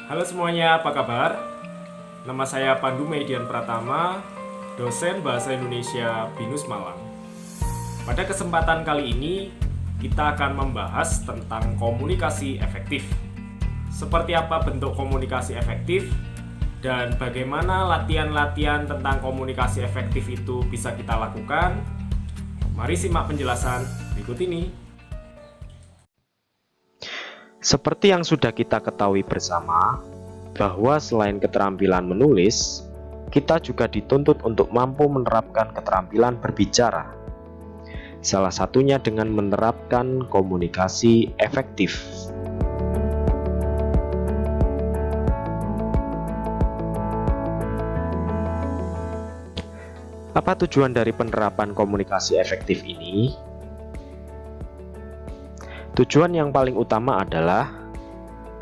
Halo semuanya, apa kabar? Nama saya Pandu Median Pratama, dosen Bahasa Indonesia BINUS Malang. Pada kesempatan kali ini, kita akan membahas tentang komunikasi efektif. Seperti apa bentuk komunikasi efektif, dan bagaimana latihan-latihan tentang komunikasi efektif itu bisa kita lakukan. Mari simak penjelasan berikut ini. Seperti yang sudah kita ketahui bersama, bahwa selain keterampilan menulis, kita juga dituntut untuk mampu menerapkan keterampilan berbicara. Salah satunya dengan menerapkan komunikasi efektif. Apa tujuan dari penerapan komunikasi efektif ini? Tujuan yang paling utama adalah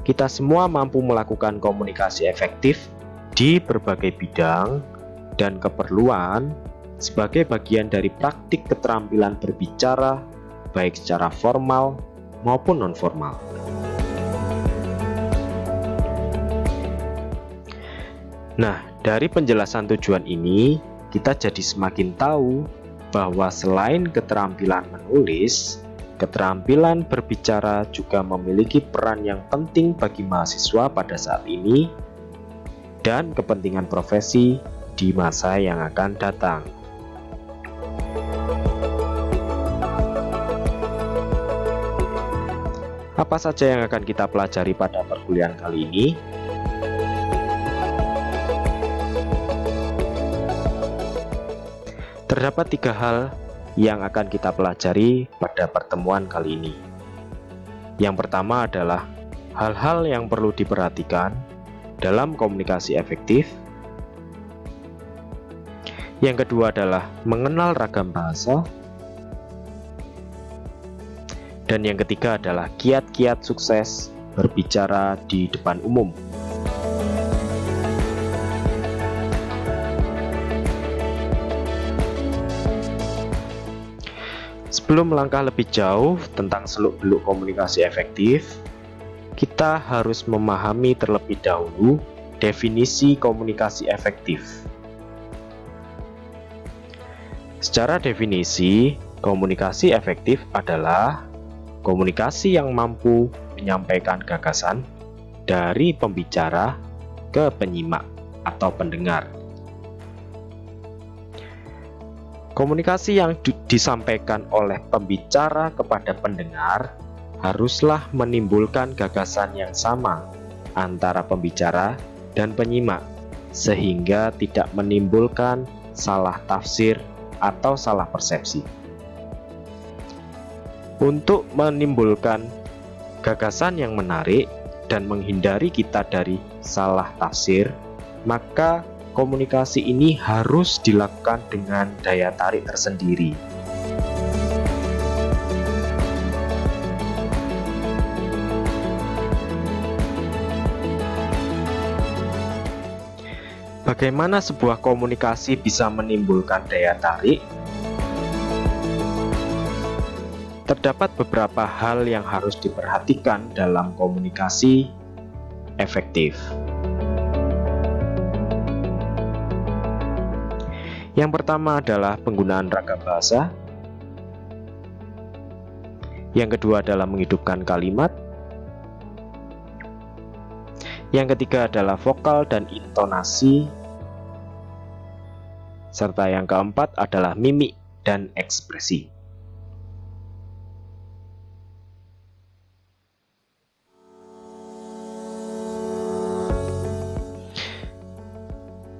kita semua mampu melakukan komunikasi efektif di berbagai bidang dan keperluan sebagai bagian dari praktik keterampilan berbicara, baik secara formal maupun non-formal. Nah, dari penjelasan tujuan ini, kita jadi semakin tahu bahwa selain keterampilan menulis, keterampilan berbicara juga memiliki peran yang penting bagi mahasiswa pada saat ini dan kepentingan profesi di masa yang akan datang. Apa saja yang akan kita pelajari pada perkuliahan kali ini? Terdapat 3 hal yang akan kita pelajari pada pertemuan kali ini. Yang pertama adalah hal-hal yang perlu diperhatikan dalam komunikasi efektif. Yang kedua adalah mengenal ragam bahasa. Dan yang ketiga adalah kiat-kiat sukses berbicara di depan umum. Sebelum melangkah lebih jauh tentang seluk-beluk komunikasi efektif, kita harus memahami terlebih dahulu definisi komunikasi efektif. Secara definisi, komunikasi efektif adalah komunikasi yang mampu menyampaikan gagasan dari pembicara ke penyimak atau pendengar. Komunikasi yang disampaikan oleh pembicara kepada pendengar haruslah menimbulkan gagasan yang sama antara pembicara dan penyimak, sehingga tidak menimbulkan salah tafsir atau salah persepsi. Untuk menimbulkan gagasan yang menarik dan menghindari kita dari salah tafsir, maka komunikasi ini harus dilakukan dengan daya tarik tersendiri. Bagaimana sebuah komunikasi bisa menimbulkan daya tarik? Terdapat beberapa hal yang harus diperhatikan dalam komunikasi efektif. Yang pertama adalah penggunaan ragam bahasa. Yang kedua adalah menghidupkan kalimat. Yang ketiga adalah vokal dan intonasi. Serta yang keempat adalah mimik dan ekspresi.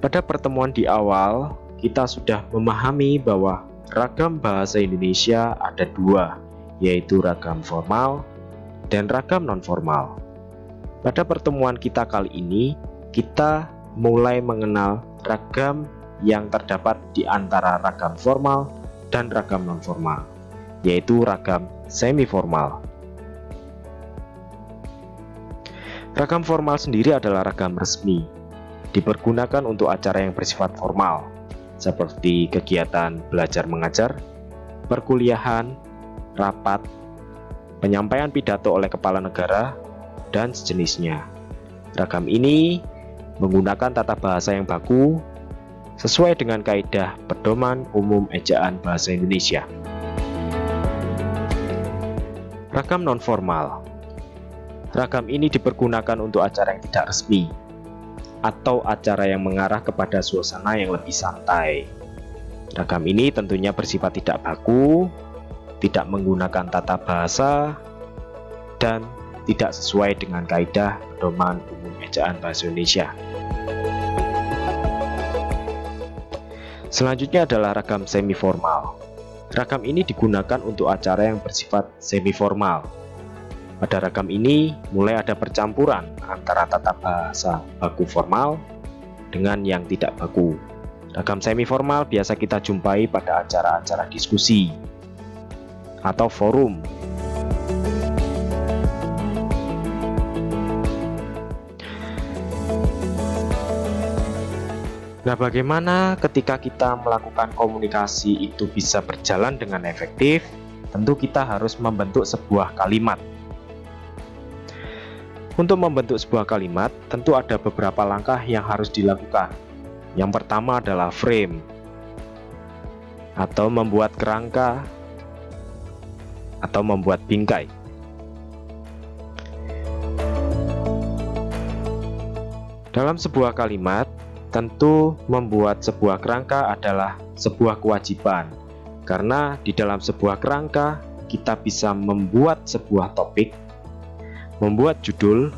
Pada pertemuan di awal, kita sudah memahami bahwa ragam bahasa Indonesia ada 2, yaitu ragam formal dan ragam non-formal. Pada pertemuan kita kali ini, kita mulai mengenal ragam yang terdapat di antara ragam formal dan ragam non-formal, yaitu ragam semi-formal. Ragam formal sendiri adalah ragam resmi, dipergunakan untuk acara yang bersifat formal, seperti kegiatan belajar mengajar, perkuliahan, rapat, penyampaian pidato oleh kepala negara, dan sejenisnya. Ragam ini menggunakan tata bahasa yang baku sesuai dengan kaidah Pedoman Umum Ejaan Bahasa Indonesia. Ragam nonformal. Ragam ini dipergunakan untuk acara yang tidak resmi atau acara yang mengarah kepada suasana yang lebih santai. Ragam ini tentunya bersifat tidak baku, tidak menggunakan tata bahasa, dan tidak sesuai dengan kaidah Pedoman Umum Ejaan Bahasa Indonesia. Selanjutnya adalah ragam semi-formal. Ragam ini digunakan untuk acara yang bersifat semi-formal. Pada ragam ini mulai ada percampuran antara tata bahasa baku formal dengan yang tidak baku. Ragam semi-formal biasa kita jumpai pada acara-acara diskusi atau forum. Nah, bagaimana ketika kita melakukan komunikasi itu bisa berjalan dengan efektif? Tentu kita harus membentuk sebuah kalimat. Untuk membentuk sebuah kalimat, tentu ada beberapa langkah yang harus dilakukan. Yang pertama adalah frame, atau membuat kerangka, atau membuat bingkai. Dalam sebuah kalimat, tentu membuat sebuah kerangka adalah sebuah kewajiban, karena di dalam sebuah kerangka kita bisa membuat sebuah topik, membuat judul,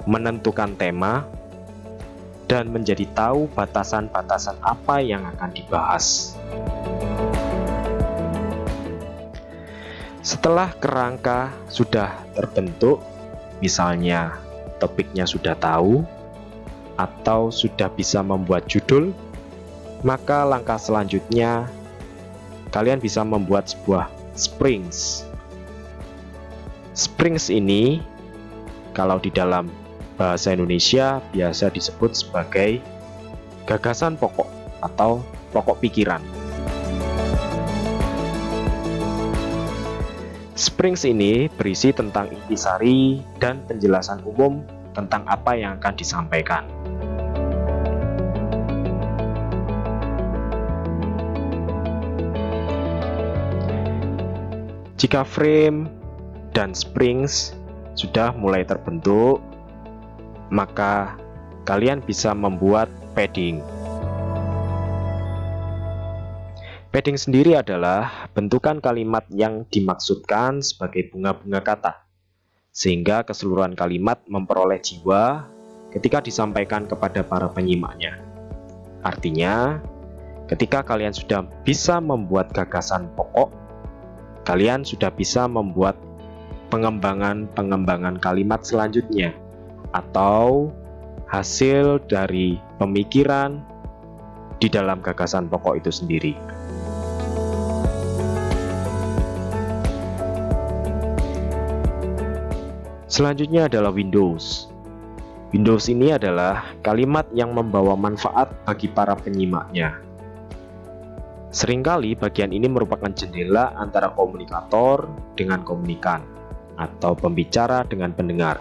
menentukan tema, dan menjadi tahu batasan-batasan apa yang akan dibahas. Setelah kerangka sudah terbentuk, misalnya topiknya sudah tahu, atau sudah bisa membuat judul, maka langkah selanjutnya kalian bisa membuat sebuah springs. Springs ini kalau di dalam bahasa Indonesia biasa disebut sebagai gagasan pokok atau pokok pikiran. Springs ini berisi tentang intisari dan penjelasan umum tentang apa yang akan disampaikan. Jika frame dan springs sudah mulai terbentuk, maka kalian bisa membuat padding. Padding sendiri adalah bentukan kalimat yang dimaksudkan sebagai bunga-bunga kata, sehingga keseluruhan kalimat memperoleh jiwa ketika disampaikan kepada para penyimaknya. Artinya, ketika kalian sudah bisa membuat gagasan pokok, kalian sudah bisa membuat pengembangan kalimat selanjutnya, atau hasil dari pemikiran di dalam gagasan pokok itu sendiri. Selanjutnya adalah Windows. Windows ini adalah kalimat yang membawa manfaat bagi para penyimaknya. Seringkali bagian ini merupakan jendela antara komunikator dengan komunikan, atau pembicara dengan pendengar,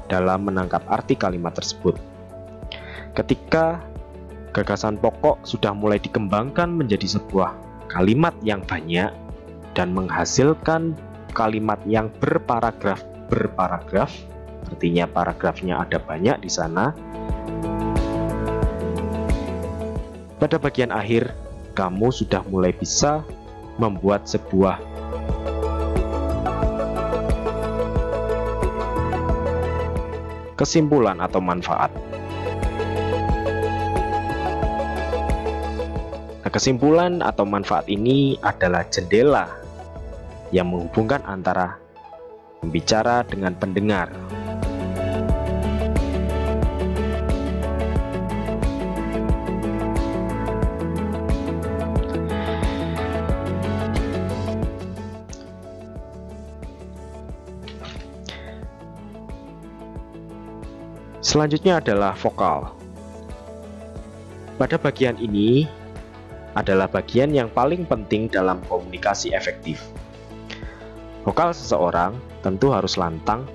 dalam menangkap arti kalimat tersebut. Ketika gagasan pokok sudah mulai dikembangkan menjadi sebuah kalimat yang banyak dan menghasilkan kalimat yang berparagraf, artinya paragrafnya ada banyak di sana. Pada bagian akhir, kamu sudah mulai bisa membuat sebuah kesimpulan atau manfaat. Nah, kesimpulan atau manfaat ini adalah jendela yang menghubungkan antara pembicara dengan pendengar. Selanjutnya adalah vokal. Pada bagian ini adalah bagian yang paling penting dalam komunikasi efektif. Vokal seseorang tentu harus lantang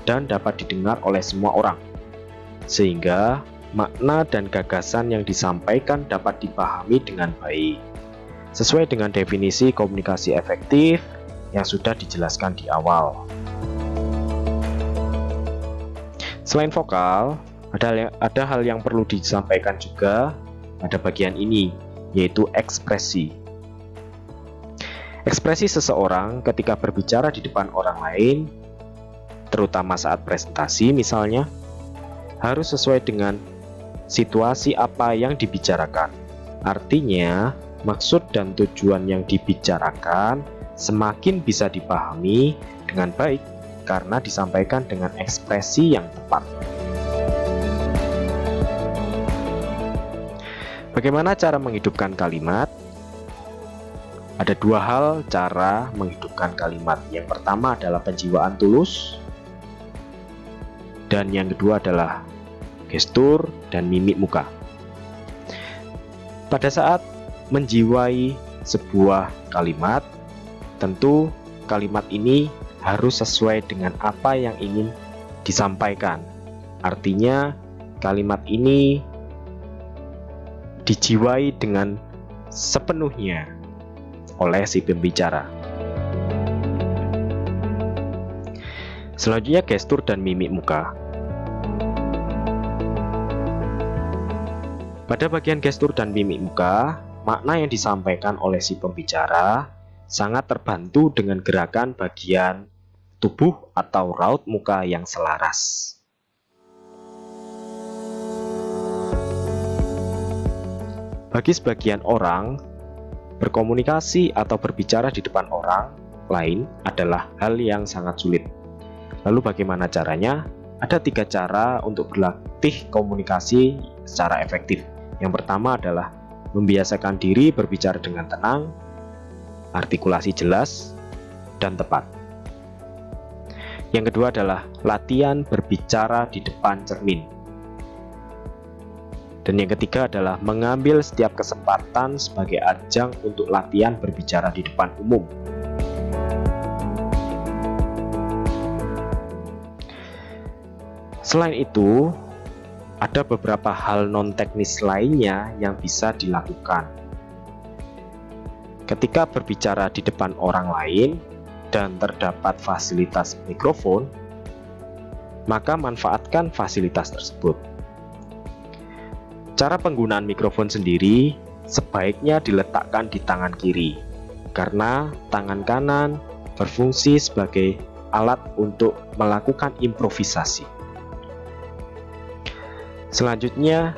dan dapat didengar oleh semua orang, sehingga makna dan gagasan yang disampaikan dapat dipahami dengan baik, sesuai dengan definisi komunikasi efektif yang sudah dijelaskan di awal. Selain vokal, ada hal yang perlu disampaikan juga pada bagian ini, yaitu ekspresi. Ekspresi seseorang ketika berbicara di depan orang lain, terutama saat presentasi misalnya, harus sesuai dengan situasi apa yang dibicarakan. Artinya, maksud dan tujuan yang dibicarakan semakin bisa dipahami dengan baik karena disampaikan dengan ekspresi yang tepat. Bagaimana cara menghidupkan kalimat? Ada dua hal cara menghidupkan kalimat. Yang pertama adalah penjiwaan tulus, dan yang kedua adalah gestur dan mimik muka. Pada saat menjiwai sebuah kalimat, tentu kalimat ini harus sesuai dengan apa yang ingin disampaikan. Artinya, kalimat ini dijiwai dengan sepenuhnya oleh si pembicara. Selanjutnya, gestur dan mimik muka. Pada bagian gestur dan mimik muka, makna yang disampaikan oleh si pembicara sangat terbantu dengan gerakan bagian tubuh atau raut muka yang selaras. Bagi sebagian orang, berkomunikasi atau berbicara di depan orang lain adalah hal yang sangat sulit. Lalu bagaimana caranya? Ada 3 cara untuk berlatih komunikasi secara efektif. Yang pertama adalah membiasakan diri berbicara dengan tenang, artikulasi jelas, dan tepat. Yang kedua adalah latihan berbicara di depan cermin. Dan yang ketiga adalah mengambil setiap kesempatan sebagai ajang untuk latihan berbicara di depan umum. Selain itu, ada beberapa hal non-teknis lainnya yang bisa dilakukan. Ketika berbicara di depan orang lain dan terdapat fasilitas mikrofon, maka manfaatkan fasilitas tersebut. Cara penggunaan mikrofon sendiri sebaiknya diletakkan di tangan kiri, karena tangan kanan berfungsi sebagai alat untuk melakukan improvisasi. Selanjutnya,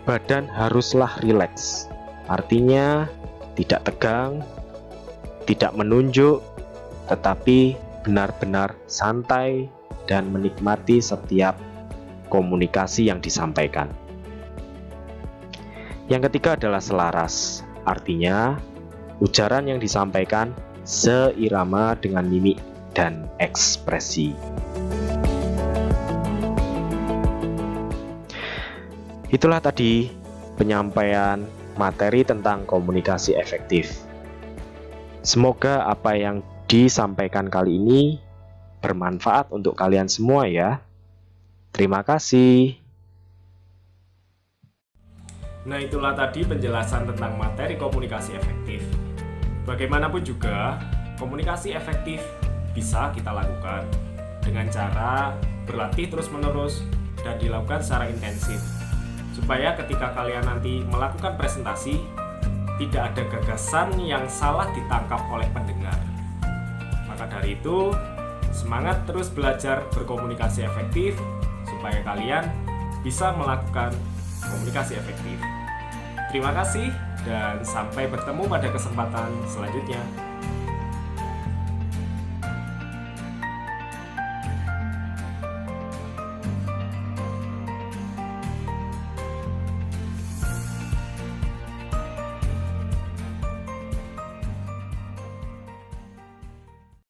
badan haruslah rileks, artinya tidak tegang, tidak menunjuk, tetapi benar-benar santai dan menikmati setiap komunikasi yang disampaikan. Yang ketiga adalah selaras, artinya ujaran yang disampaikan seirama dengan mimik dan ekspresi. Itulah tadi penyampaian materi tentang komunikasi efektif. Semoga apa yang disampaikan kali ini bermanfaat untuk kalian semua ya. Terima kasih. Nah, itulah tadi penjelasan tentang materi komunikasi efektif. Bagaimanapun juga, komunikasi efektif bisa kita lakukan dengan cara berlatih terus-menerus dan dilakukan secara intensif, supaya ketika kalian nanti melakukan presentasi, tidak ada gagasan yang salah ditangkap oleh pendengar. Maka dari itu, semangat terus belajar berkomunikasi efektif, supaya kalian bisa melakukan komunikasi efektif. Terima kasih, dan sampai bertemu pada kesempatan selanjutnya.